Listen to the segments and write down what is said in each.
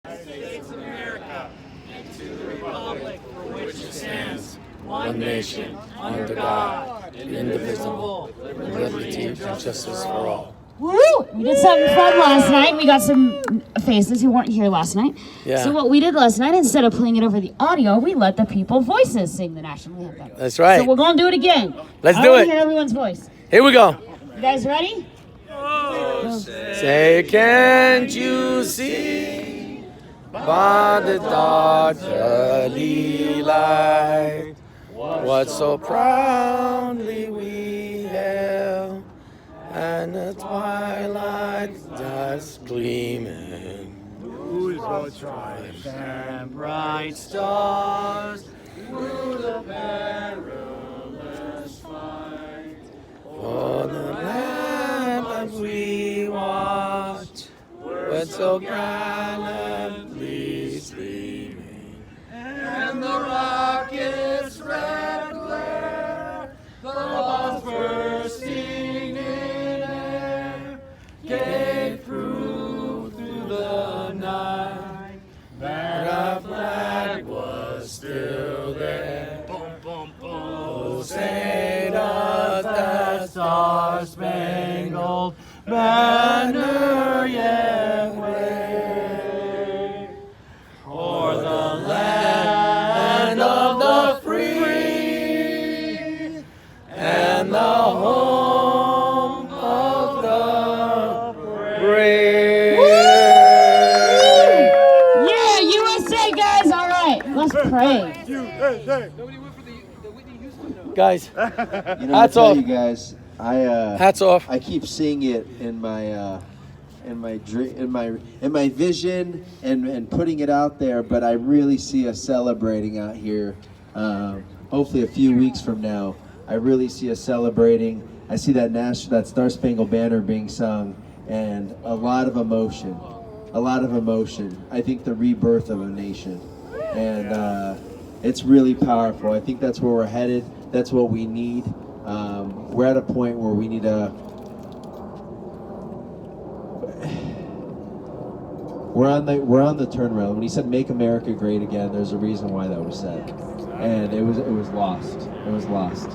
States of America, and to the republic for which it stands, one nation, under God, indivisible, with liberty and justice for all. Woo! We did something fun last night. We got some faces who weren't here last night. Yeah. So what we did last night, instead of playing it over the audio, we let the people voices sing the national anthem. That's right. So we're going to do it again. Let's I do wanna it. Hear everyone's voice. Here we go. You guys ready? Say, can't you see by the dark early light what so proudly we held, and the twilight that's gleaming, whose broad stripes and bright stars through the perilous fight, for the land that we watch was so gallantly streaming, and the rocket's red glare, the bombs bursting in air, gave proof through the night that our flag was still there. Boom, boom, boom. Oh, say does that star-spangled banner yet wave o'er the land of the free and the home of the brave? Yeah, USA, guys. All right, let's pray. Guys, Hats off, you guys. hats off. I keep seeing it in my vision and putting it out there, but I really see us celebrating out here. Hopefully, a few weeks from now, I really see us celebrating. I see that Star Spangled Banner being sung, and a lot of emotion. I think the rebirth of a nation, and it's really powerful. I think that's where we're headed. That's what we need. We're at a point where we need to. We're on the turnaround. When he said "Make America Great Again," there's a reason why that was said, and it was lost. It was lost.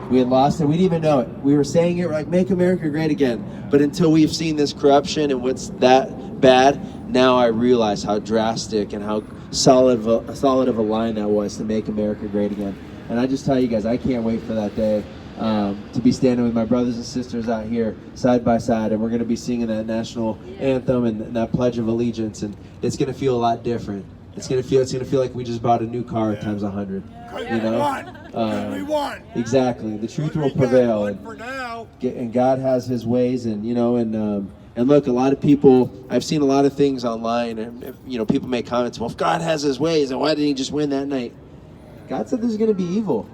We had lost it. We didn't even know it. We were saying it, we're like "Make America Great Again," but until we've seen this corruption and what's that bad, now I realize how drastic and how solid of a line that was to make America great again. And I just tell you guys, I can't wait for that day to be standing with my brothers and sisters out here side by side, and we're going to be singing that national anthem and that Pledge of Allegiance, and it's going to feel a lot different. It's going to feel like we just bought a new car times 100. You know, we won. Exactly. The truth will prevail, and God has His ways, and and look, a lot of people, I've seen a lot of things online, and people make comments. Well, if God has His ways, then why didn't He just win that night? God said there's going to be evil.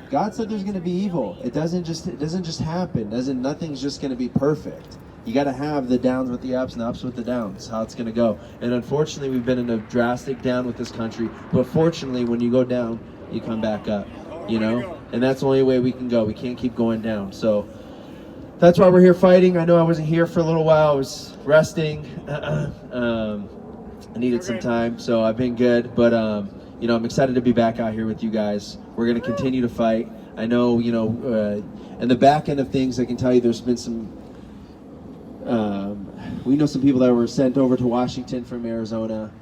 God said there's going to be evil. It doesn't just happen. Nothing's just going to be perfect. You got to have the downs with the ups and the ups with the downs. How it's going to go. And unfortunately, we've been in a drastic down with this country. But fortunately, when you go down, you come back up. And that's the only way we can go. We can't keep going down. So that's why we're here fighting. I know I wasn't here for a little while. I was resting. I needed some time, so I've been good. But I'm excited to be back out here with you guys. We're going to continue to fight. I know, in the back end of things, I can tell you there's been some, we know some people that were sent over to Washington from Arizona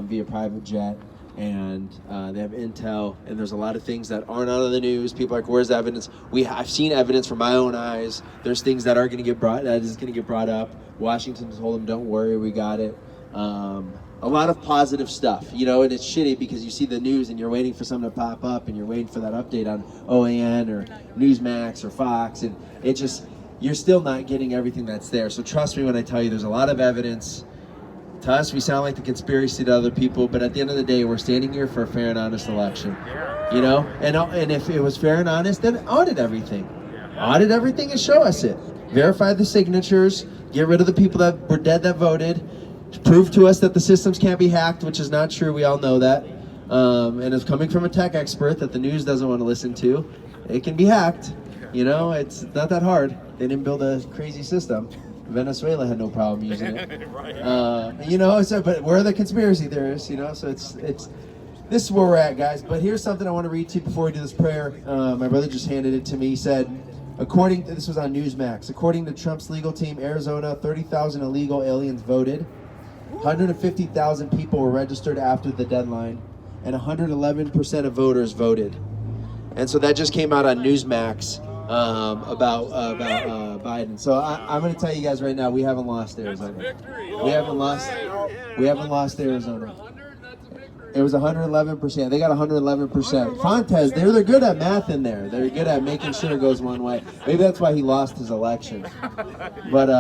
via private jet, and they have intel, and there's a lot of things that aren't out of the news. People are like, where's the evidence? I've seen evidence from my own eyes. There's things that is going to get brought up. Washington told them, don't worry, we got it. A lot of positive stuff, and it's shitty because you see the news and you're waiting for something to pop up and you're waiting for that update on OAN or Newsmax or Fox, and you're still not getting everything that's there. So trust me when I tell you there's a lot of evidence. To us, we sound like the conspiracy to other people, but at the end of the day, we're standing here for a fair and honest election, and if it was fair and honest, then audit everything and show us it. Verify the signatures, get rid of the people that were dead that voted. Prove to us that the systems can't be hacked, which is not true. We all know that. And it's coming from a tech expert that the news doesn't want to listen to. It can be hacked. It's not that hard. They didn't build a crazy system. Venezuela had no problem using it. Right. You know, so but we're the conspiracy theorists, you know, so it's this is where we're at, guys. But here's something I want to read to you before we do this prayer. My brother just handed it to me. He said, this was on Newsmax, according to Trump's legal team, Arizona, 30,000 illegal aliens voted. 150,000 people were registered after the deadline, and 111% of voters voted. And so that just came out on Newsmax about Biden. So I'm going to tell you guys right now, we haven't lost Arizona. We haven't lost Arizona. It was 111%. They got 111%. Fontes, they're good at math in there. They're good at making sure it goes one way. Maybe that's why he lost his election. But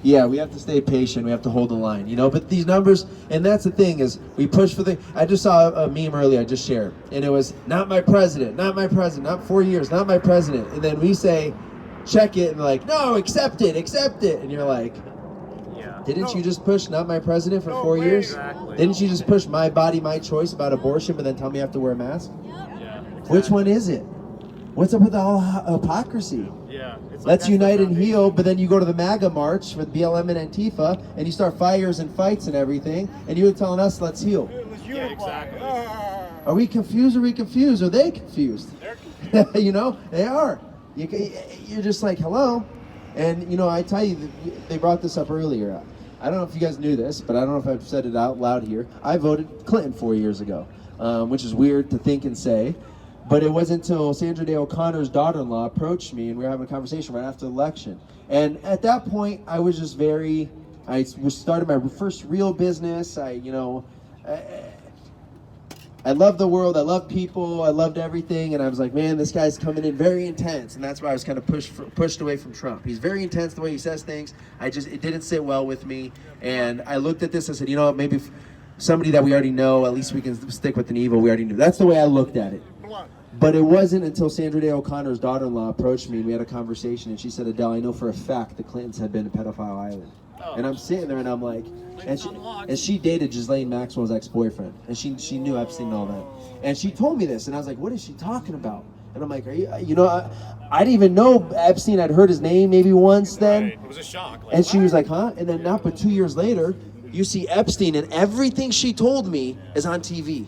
yeah, we have to stay patient. We have to hold the line, you know. But these numbers, and that's the thing, is we push for the. I just saw a meme earlier. I just shared, and it was not my president, not 4 years, not my president. And then we say, check it, and they're like, no, accept it, and you're like. Didn't you just push not my president for 4 years? Exactly. Didn't you just push my body, my choice about abortion, but then tell me I have to wear a mask? Yeah. Which one is it? What's up with all hypocrisy? Yeah. It's like Let's that's unite the and heal, but then you go to the MAGA march with BLM and Antifa, and you start fires and fights and everything, and you're telling us, let's heal. Yeah, exactly. Are we confused? Are they confused? They're confused. You know, they are. You're just like, hello. And, you know, I tell you, they brought this up earlier. I don't know if you guys knew this, but I don't know if I've said it out loud here. I voted Clinton 4 years ago, which is weird to think and say. But it wasn't until Sandra Day O'Connor's daughter-in-law approached me, and we were having a conversation right after the election. And at that point, I was just I started my first real business. I love the world, I love people, I loved everything, and I was like, man, this guy's coming in very intense, and that's why I was kind of pushed away from Trump. He's very intense the way he says things. It didn't sit well with me, and I looked at this, I said, you know, maybe somebody that we already know, at least we can stick with an evil we already knew. That's the way I looked at it. But it wasn't until Sandra Day O'Connor's daughter-in-law approached me, and we had a conversation, and she said, Adel, I know for a fact the Clintons had been to Pedophile Island. And I'm sitting there and I'm like, and she dated Ghislaine Maxwell's ex-boyfriend, and she knew Epstein and all that, and she told me this, and I was like, what is she talking about? And I'm like, are you know, I didn't even know Epstein. I'd heard his name maybe once then. Right. It was a shock. Like, and she was like, huh? And then not but 2 years later, you see Epstein, and everything she told me is on TV.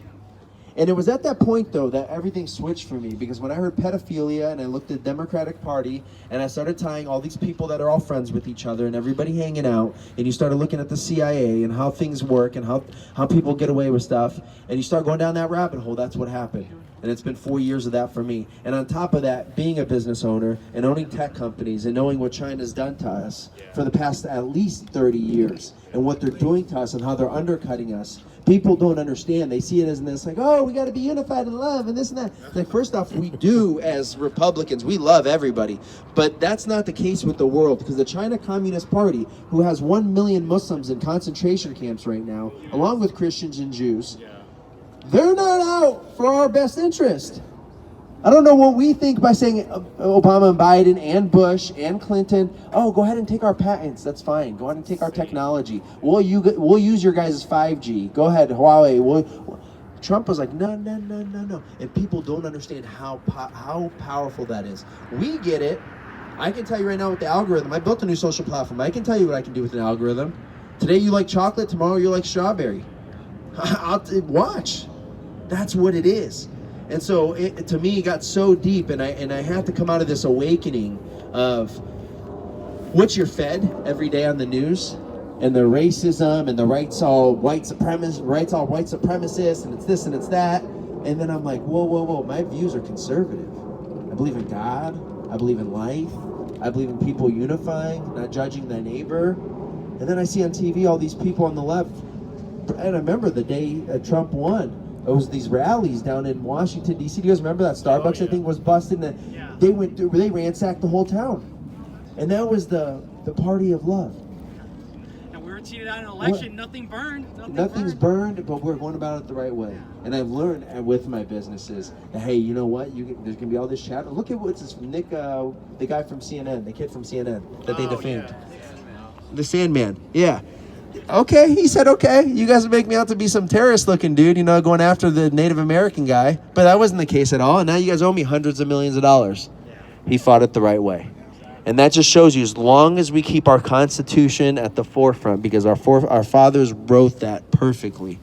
And it was at that point, though, that everything switched for me, because when I heard pedophilia and I looked at the Democratic Party and I started tying all these people that are all friends with each other and everybody hanging out, and you started looking at the CIA and how things work and how people get away with stuff, and you start going down that rabbit hole, that's what happened. And it's been 4 years of that for me. And on top of that, being a business owner and owning tech companies and knowing what China's done to us for the past at least 30 years and what they're doing to us and how they're undercutting us, people don't understand. They see it as this, like, oh, we got to be unified in love and this and that. Like, first off, we do as Republicans. We love everybody. But that's not the case with the world, because the China Communist Party, who has 1 million Muslims in concentration camps right now, along with Christians and Jews, they're not out for our best interest. I don't know what we think by saying Obama and Biden and Bush and Clinton, oh, go ahead and take our patents. That's fine. Go ahead and take our technology. We'll use your guys' 5G. Go ahead, Huawei. Trump was like, no. And people don't understand how powerful that is. We get it. I can tell you right now with the algorithm. I built a new social platform. I can tell you what I can do with an algorithm. Today you like chocolate. Tomorrow you like strawberry. Watch. That's what it is. And so to me, it got so deep, and I had to come out of this awakening of what you're fed every day on the news, and the racism and the right's all white supremacists, and it's this and it's that. And then I'm like, whoa, my views are conservative. I believe in God. I believe in life. I believe in people unifying, not judging their neighbor. And then I see on TV all these people on the left. And I remember the day Trump won. It was these rallies down in Washington, D.C. Do you guys remember that Starbucks, I think, was busted? And they ransacked the whole town. And that was the party of love. And we were cheated out in an election. Nothing burned. Nothing's burned, but we're going about it the right way. And I've learned with my businesses that, hey, you know what? There's going to be all this chatter. Look at what's this Nick, the guy from CNN, the kid from CNN that they defamed. The Sandman. Yeah. Okay, he said, okay, you guys make me out to be some terrorist-looking dude, you know, going after the Native American guy. But that wasn't the case at all, and now you guys owe me hundreds of millions of dollars. He fought it the right way. And that just shows you, as long as we keep our Constitution at the forefront, because our fathers wrote that perfectly.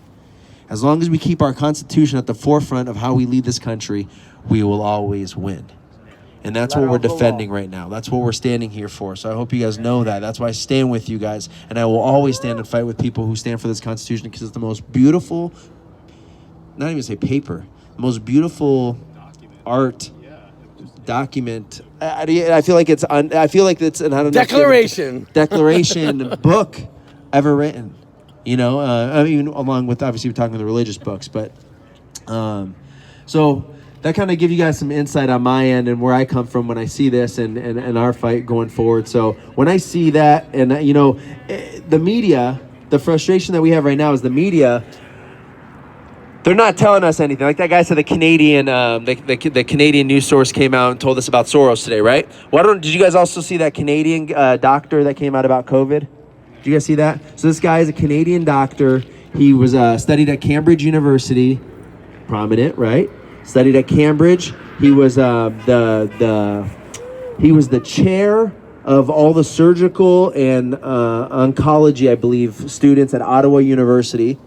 As long as we keep our Constitution at the forefront of how we lead this country, we will always win. And that's what we're defending right now. That's what we're standing here for. So I hope you guys know that. That's why I stand with you guys. And I will always stand and fight with people who stand for this Constitution, because it's the most beautiful, not even say paper, the most beautiful art document. I feel like it's an declaration book ever written. You know, I mean, along with obviously we're talking the religious books, but so that kind of give you guys some insight on my end and where I come from when I see this and our fight going forward. So when I see that, and you know, the media, the frustration that we have right now is the media. They're not telling us anything. Like that guy said, the Canadian news source came out and told us about Soros today, right? Did you guys also see that Canadian doctor that came out about COVID? Did you guys see that? So this guy is a Canadian doctor. He was studied at Cambridge University, prominent, right? Studied at Cambridge. He was he was the chair of all the surgical and oncology, I believe, students at Ottawa University.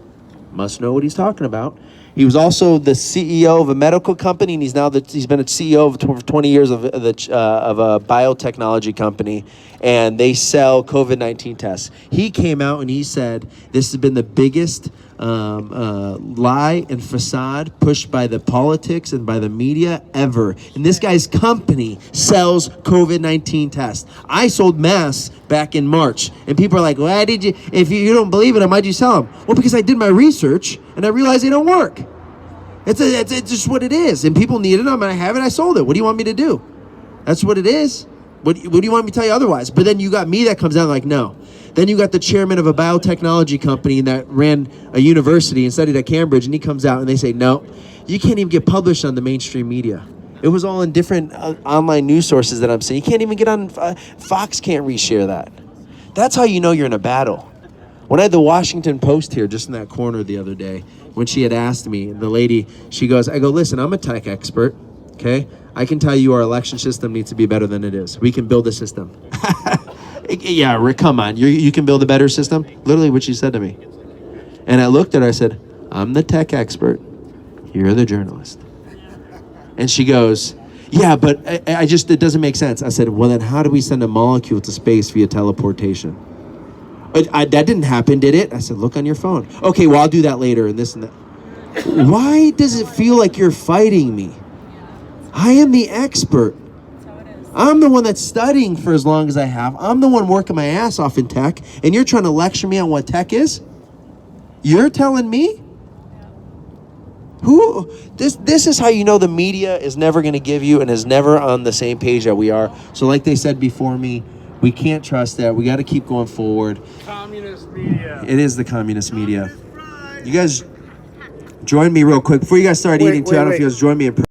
Must know what he's talking about. He was also the CEO of a medical company, and he's been a CEO for 20 years of a biotechnology company, and they sell COVID-19 tests. He came out and he said this has been the biggest lie and facade pushed by the politics and by the media ever. And this guy's company sells COVID-19 tests. I sold masks back in March, and people are like, why did you, if you don't believe it, why'd you sell them? Well, because I did my research and I realized they don't work. It's just what it is. And people needed them, and I have it, I sold it. What do you want me to do? That's what it is. What do you want me to tell you otherwise? But then you got me that comes down like, no. Then you got the chairman of a biotechnology company that ran a university and studied at Cambridge, and he comes out and they say, no, you can't even get published on the mainstream media. It was all in different online news sources that I'm saying. You can't even get on, Fox can't reshare that. That's how you know you're in a battle. When I had the Washington Post here, just in that corner the other day, when she had asked me, the lady, she goes, I go, listen, I'm a tech expert, okay? I can tell you our election system needs to be better than it is. We can build a system. Yeah, Rick, come on. You can build a better system? Literally what she said to me. And I looked at her, I said, I'm the tech expert. You're the journalist. And she goes, yeah, but it doesn't make sense. I said, well, then how do we send a molecule to space via teleportation? That didn't happen, did it? I said, look on your phone. Okay, well, I'll do that later and this and that. Why does it feel like you're fighting me? I am the expert. I'm the one that's studying for as long as I have. I'm the one working my ass off in tech, and you're trying to lecture me on what tech is? You're telling me? This is how you know the media is never going to give you and is never on the same page that we are. So like they said before me, we can't trust that. We got to keep going forward. Communist media. It is the communist media. You guys join me real quick. Before you guys start eating too, I don't know if you guys join me in